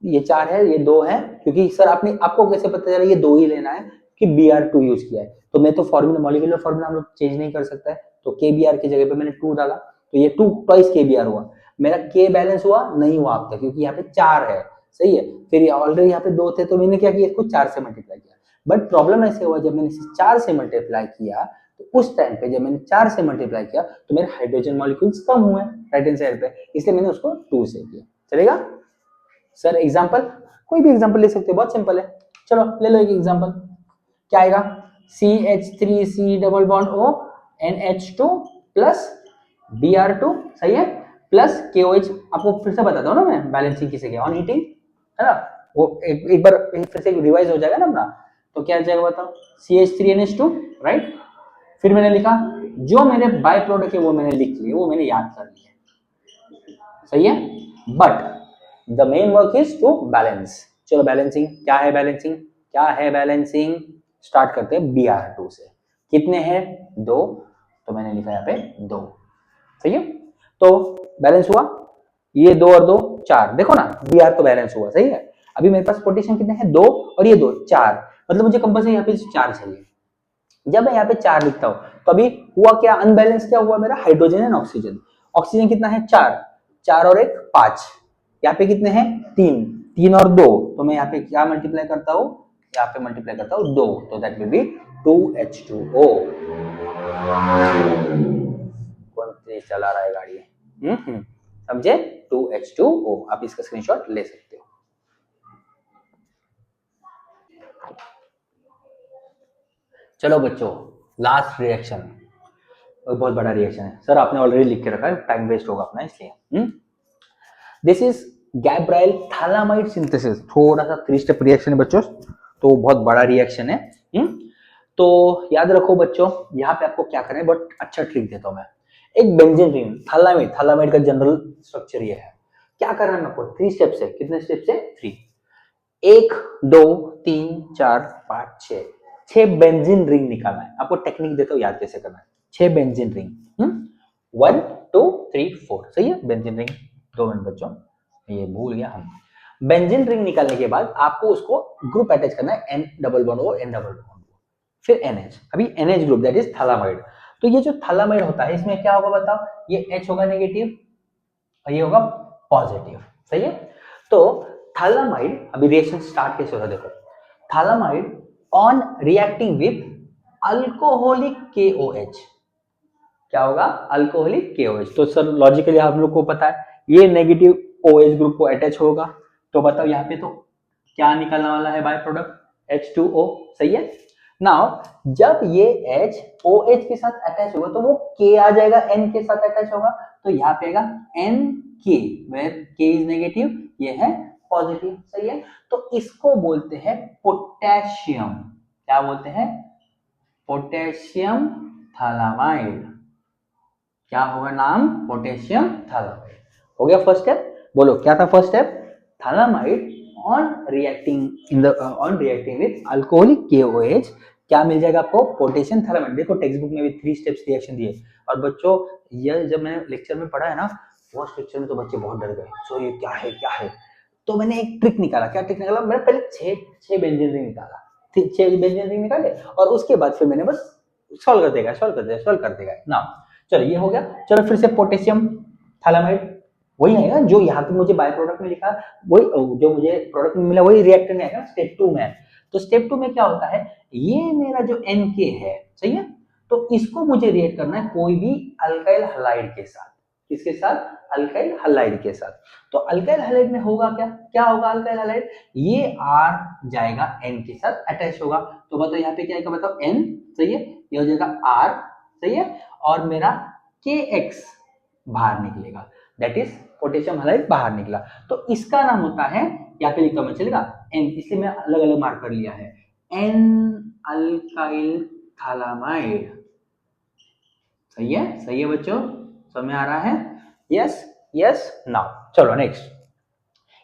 ये 4 है, ये 2 है, क्योंकि सर आपको कैसे पता चला ये 2 ही लेना है कि Br2 यूज किया है। तो मैं तो फॉर्मूला, मॉलिक्यूलर फॉर्मूला हम लोग चेंज नहीं कर सकता है, तो KBr की जगह पे मैंने 2 डाला, तो ये 2 ट्वाइस KBr हुआ। मेरा K बैलेंस हुआ नहीं हुआ आपका, क्योंकि यहाँ पे 4 है, सही है। फिर ऑलरेडी यहाँ पे 2 थे, तो मैंने क्या किया, इसको 4 से मल्टीप्लाई किया। बट प्रॉब्लम ऐसे हुआ, जब मैंने इसे 4 से मल्टीप्लाई किया, तो उस टाइम पे जब मैंने 4 से मल्टीप्लाई किया तो मेरे हाइड्रोजन मॉलिक्यूल्स कम हुए राइट हैंड साइड पे, इसलिए मैंने उसको 2 से किया। चलेगा सर, एग्जांपल कोई भी एग्जांपल ले सकते हो, बहुत सिंपल है। चलो ले लो एक एग्जांपल, क्या आएगा, CH3C double bond O NH2 plus Br2, सही है, प्लस KOH। आपको फिर से बताता हूँ ना मैं, बैलेंसिंग किसे क्या, ऑन हीटिंग है ना, वो एक बार फिर से रिवाइज हो जाएगा ना अपना। तो क्या जाएगा बताओ, CH3NH2 राइट। फिर मैंने लिखा, जो मेरे बाय प्रोडक्ट है वो मैंने लिख लिए, वो मैंने याद कर लिया, सही है। But the main work is to balance. चलो बैलेंसिंग क्या है, बैलेंसिंग क्या है, बैलेंसिंग स्टार्ट करते हैं Br2 से। कितने हैं, 2, तो मैंने लिखा यहाँ पे 2, सही है। तो बैलेंस हुआ, ये 2 और 2 4, देखो ना Br तो बैलेंस हुआ, सही है। अभी मेरे पास पोटेशियम कितने हैं, 2 और ये 2 4, मतलब मुझे कंपल्सरी यहाँ पे 4 चाहिए। जब मैं यहाँ पे 4 लिखता हूँ तो अभी हुआ क्या, अनबैलेंस क्या हुआ मेरा, हाइड्रोजन एंड ऑक्सीजन। ऑक्सीजन कितना है, 4, 4 और 1 5, यहाँ पे कितने हैं, 3, 3 और 2, तो मैं यहाँ पे क्या मल्टीप्लाई करता हूँ, यहाँ पे मल्टीप्लाई करता हूँ 2, तो दैट विल बी 2H2O। कौन तेज चला रहा है गाड़ी, समझे, 2H2O। आप इसका स्क्रीनशॉट ले सकते हो। चलो बच्चों, लास्ट रिएक्शन, बहुत बड़ा रिएक्शन है सर, आपने ऑलरेडी लिख के रखा है, टाइम वेस्ट होगा अपना, इसलिए दिस इज गैब्राइल थालामाइड सिंथेसिस। थोड़ा सा 3 स्टेप रिएक्शन है बच्चों, तो बहुत बड़ा रिएक्शन है। तो याद रखो बच्चों, यहाँ पे आपको क्या करना है, बहुत अच्छा ट्रिक देता हूं मैं। एक बेंजीन रिंग, थालामाइड, थालामाइड का जनरल स्ट्रक्चर ये है। क्या करना है आपको, 3 स्टेप से, कितने स्टेप से, 3, 1 2 3 4 5 6, 6 बेंजीन रिंग निकालना है। आपको टेक्निक देता हूँ याद कैसे करना है। 6 बेंजीन रिंग, 1 2 3 4, सही है। बेंजीन रिंग, 2 मिनट बच्चों, ये भूल गया हम। बेंजीन रिंग निकालने के बाद आपको उसको ग्रुप अटैच करना है, N double bond O N double bond O, फिर NH। अभी NH ग्रुप दैट इज थालामाइड। तो ये जो थालामाइड होता है, इसमें क्या होगा बताओ, ये H होगा नेगेटिव और ये होगा पॉजिटिव, सही है। तो थालामाइड, अभी रिएक्शन स्टार्ट कैसे होता है देखो, phthalimide on reacting with alcoholic KOH, क्या होगा, अल्कोहलिक KOH। तो सर लॉजिकली हम लोग को पता है ये नेगेटिव OH ग्रुप को अटैच होगा, तो बताओ यहाँ पे तो क्या निकलने वाला है बाय प्रोडक्ट, H2O, सही है। नाउ जब ये H OH के साथ अटैच होगा तो वो K आ जाएगा, N के साथ अटैच होगा, तो यहाँ पे आएगा NK, where K is negative, ये है पॉजिटिव, सही है। तो इसको बोलते हैं पोटेशियम, क्या बोलते हैं, पोटेशियम थालामाइड। क्या होगा नाम, पोटेशियम थालामाइड। हो गया फर्स्ट स्टेप, बोलो क्या था first step, phthalimide on reacting with alcoholic KOH, क्या मिल जाएगा आपको, पोटेशियम थालामाइड। देखो टेक्स्ट बुक में भी 3 स्टेप्स रिएक्शन दिए, और बच्चों ये जब मैंने लेक्चर में पढ़ा है ना, फर्स्ट लेक्चर में तो बच्चे बहुत डर गए, सो ये क्या है क्या है। तो मैंने एक ट्रिक निकाला, क्या ट्रिक निकाला, मैंने पहले 6 बेंजीन रिंग निकाला, 6 बेंजीन रिंग निकाले, और उसके बाद फिर मैंने बस सॉल्व कर देगा ना। चलो ये हो गया। चलो फिर से पोटेशियम थालामाइड, वही आएगा जो यहाँ पे मुझे बाय प्रोडक्ट में लिखा, वही जो मुझे प्रोडक्ट में मिला, वही रिएक्टर में आएगा स्टेप 2 में। तो स्टेप 2 में क्या होता है, ये मेरा जो NK है, सही है, तो इसको मुझे रिएक्ट करना है कोई भी अल्काइल हैलाइड के साथ। किसके साथ? अल्काइल हलाइड के साथ। तो अल्काइल हलाइड में होगा क्या? क्या होगा अल्काइल हलाइड? ये R जाएगा N के साथ अटैच होगा। तो बताओ यहाँ पे क्या आएगा? बताओ N, सही है, ये हो जाएगा R, सही है, और मेरा KX बाहर निकलेगा, दैट इज पोटेशियम हलाइड बाहर निकला। तो इसका नाम होता है, यहाँ पे लिखा हुआ चलेगा N, इसलिए मैं अलग अलग मार्क कर लिया है, N अल्काइल थालामाइड। सही है, सही है बच्चों, समझ में आ रहा है? Yes yes. नाउ चलो नेक्स्ट।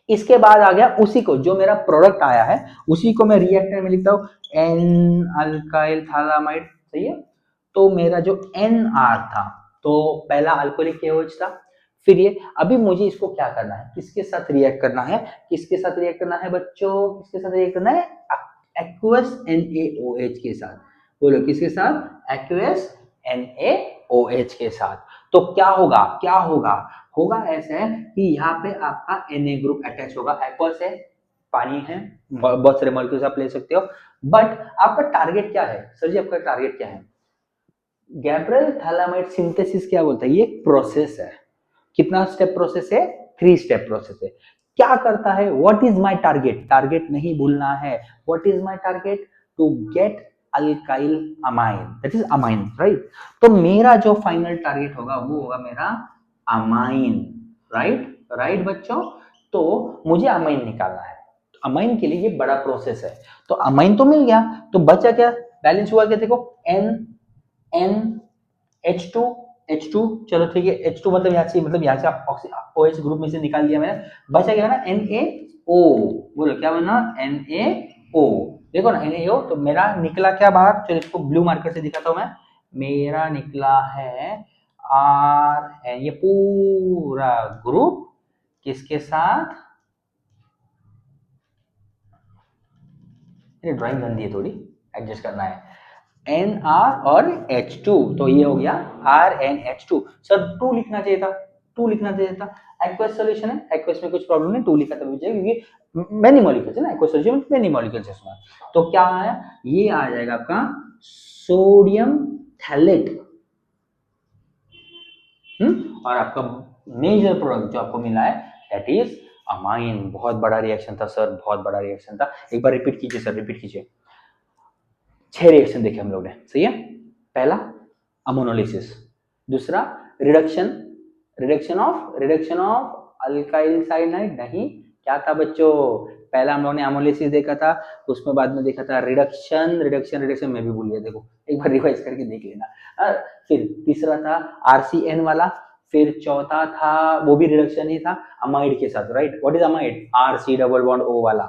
इसके बाद आ गया उसी को, जो मेरा प्रोडक्ट आया है उसी को मैं रिएक्टर में लिखता हूँ एन अल्काइल थालामाइड, सही है। तो मेरा जो NR था, तो पहला अल्कोहलिक KOH था, फिर ये, अभी मुझे इसको क्या करना है, किसके साथ रिएक्ट करना है, किसके साथ रिएक्ट करना है बच्चों, किसके साथ रिएक्ट करना है? एक्वस NaOH के साथ। बोलो किसके साथ? एक्वस NaOH के साथ। तो क्या होगा, क्या होगा? होगा ऐसा है कि यहाँ पे आपका Na ग्रुप अटैच होगा, एक्वस है, पानी है, बहुत सारे मॉलिक्यूल्स आप ले सकते हो, बट आपका टारगेट क्या है? सर जी आपका टारगेट क्या है? गैब्रियल थालामाइड सिंथेसिस क्या बोलता है? ये एक प्रोसेस है। कितना स्टेप प्रोसेस है? 3 स्टेप प्रोसेस है। क्या करता है? What is my target? Target नहीं भूलना है। What is my target? To get alkyl amine, that is amine, right. तो मेरा जो फाइनल टारगेट होगा वो होगा मेरा अमाइन, राइट राइट बच्चों। तो मुझे अमाइन निकालना है, तो अमाइन के लिए ये बड़ा प्रोसेस है। तो अमाइन तो मिल गया, तो बचा क्या? बैलेंस हुआ क्या? देखो H2, चलो ठीक है, H2 मतलब यहाँ से OH ग्रुप में से निकाल दिया मैंने, बचा क्या ना? NaO। बोलो क्या बना? NaO। देखो ना NaO, तो मेरा निकला क्या बाहर? चलो इसको ब्लू मार्कर से दिखाता हूँ मैं। मेरा निकला है R, ये पूरा ग्रुप किसके साथ? ड्राइंग गंदी है थोड़ी, एडजस्ट करना है। NR और H2, तो ये हो गया RnH2। सर 2 लिखना चाहिए था, 2 लिखना चाहिए था। एक्वस सॉल्यूशन है, एक्वस में कुछ प्रॉब्लम नहीं, 2 लिखा था मुझे, क्योंकि मेनी मॉलिक्यूल्स है ना, एक्वस सॉल्यूशन में मेनी मॉलिक्यूल्स है उसमें। तो क्या आया? ये आ जाएगा आपका सोडियम थैलेट। और आपका मेजर प्रोडक्ट जो आपको मिला है दैट इज अमाइन। बहुत बड़ा रिएक्शन था सर, बहुत बड़ा रिएक्शन था। एक बार रिपीट कीजिए सर, रिपीट कीजिए। 6 रिएक्शन देखे हम लोग ने, सही है। पहला अमोनोलिसिस, दूसरा reduction, reduction of alkyl cyanide, नहीं, क्या था बच्चों? पहला हम लोग ने अमोलिसिस देखा था, उसमें बाद में देखा था रिडक्शन मैं भी भूल गया, देखो एक बार रिवाइज करके देख लेना। फिर तीसरा था RCN वाला, फिर चौथा था वो भी रिडक्शन ही था अमाइड के साथ, right. What is amide? RC double bond O वाला।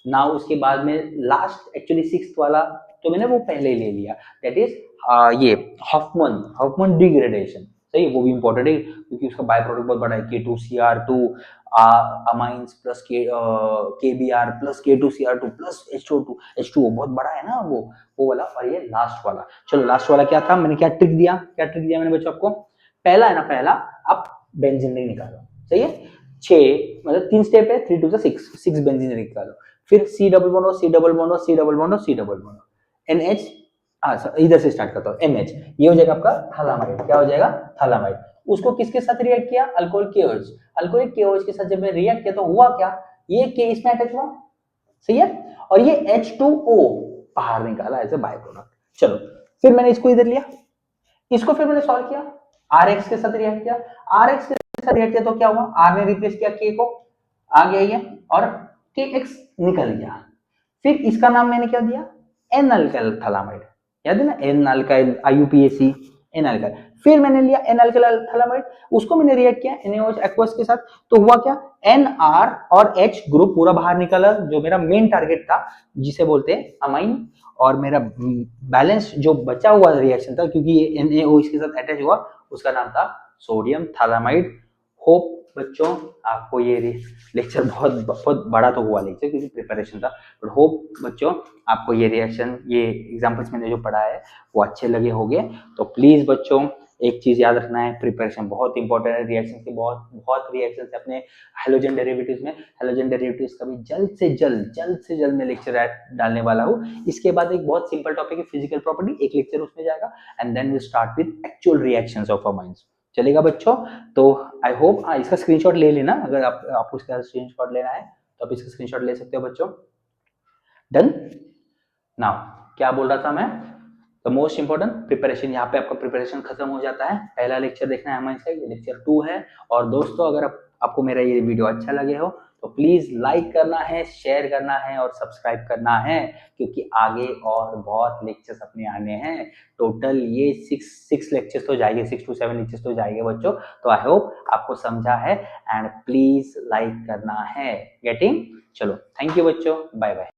ना उसके बाद में लास्ट एक्चुअली 6th वाला तो मैंने वो पहले ही ले लिया, दैट इज ये हॉफमैन डिग्रेडेशन, सही, वो भी इंपॉर्टेंट है क्योंकि उसका बाय प्रोडक्ट बहुत बड़ा है, K2Cr2 amines plus KBr plus K2Cr2 plus H2O बहुत बड़ा है ना वो वाला। और ये लास्ट वाला, चलो लास्ट वाला क्या था? मैंने क्या ट्रिक दिया मैंने बच्चों आपको? पहला है ना, पहला आप बेंजीन रिंग निकालो, सही है। 6 मतलब 3 स्टेप है, 3 to 6 बेंजीन रिंग निकालो, फिर C double bond O, C double bond O, C double bond O, C double bond O, NH, इधर से स्टार्ट करता हूँ, MH, ये हो जाएगा आपका थालामाइड। क्या हो जाएगा? थालामाइड। उसको किसके साथ रिएक्ट किया? अल्कोहल KOH के साथ जब मैं रिएक्ट किया तो हुआ क्या? ये K इसमें अटैच हुआ, सही है, और ये H2O बाहर निकाला एज ए बाय प्रोडक्ट। चलो फिर मैंने इसको इधर लिया, इसको फिर मैंने सॉल्व किया, RX के साथ रिएक्ट किया, RX के साथ रिएक्ट किया तो क्या हुआ? R ने रिप्लेस किया K को, आ गया ये, और KX निकल गया। फिर इसका नाम मैंने क्या दिया? N अल्काइल थालामाइड, याद है ना, N alkyl IUPAC, N alkyl. फिर मैंने लिया N अल्काइल थालामाइड, उसको मैंने रिएक्ट किया NaOH एक्वस के साथ, तो हुआ क्या? NR और H ग्रुप पूरा बाहर निकला, जो मेरा मेन टारगेट था जिसे बोलते हैं अमाइन। और मेरा बैलेंस जो बचा हुआ रिएक्शन था, क्योंकि ये NaOH के साथ अटैच हुआ, उसका नाम था सोडियम थालामाइड। होप बच्चों आपको ये लेक्चर बहुत बड़ा तो हुआ लेक्चर क्योंकि प्रिपरेशन था, बट होप बच्चों आपको ये रिएक्शन, ये एग्जांपल्स मैंने जो पढ़ा है वो अच्छे लगे होंगे। तो प्लीज बच्चों एक चीज याद रखना है, प्रिपरेशन बहुत इंपॉर्टेंट है। रिएक्शन के बहुत रिएक्शन है अपने हैलोजन डेरिवेटिव्स में। हैलोजन डेरिवेटिव्स का भी जल्द से जल्द मैं लेक्चर डालने वाला हूँ। इसके बाद एक बहुत सिंपल टॉपिक है फिजिकल प्रॉपर्टी, एक लेक्चर उसमें जाएगा, and then we start with actual reactions of amines. चलेगा बच्चों? तो आई होप इसका स्क्रीनशॉट ले लेना, अगर आपको इसका स्क्रीनशॉट लेना है तो आप इसका स्क्रीनशॉट ले सकते हो बच्चों। डन। नाउ क्या बोल रहा था मैं, द मोस्ट इंपॉर्टेंट प्रिपरेशन, यहाँ पे आपका प्रिपरेशन खत्म हो जाता है। पहला लेक्चर देखना है हमारे से, ये लेक्चर 2 है। और दोस्तों अगर आपको मेरा ये वीडियो अच्छा लगे हो तो प्लीज लाइक करना है, शेयर करना है और सब्सक्राइब करना है, क्योंकि आगे और बहुत लेक्चर्स अपने आने हैं। टोटल ये 6 लेक्चर्स तो जाएंगे, 6 to 7 लेक्चर्स तो जाएंगे बच्चों। तो आई होप आपको समझा है, एंड प्लीज लाइक करना है। गेटिंग? चलो थैंक यू बच्चों, बाय बाय।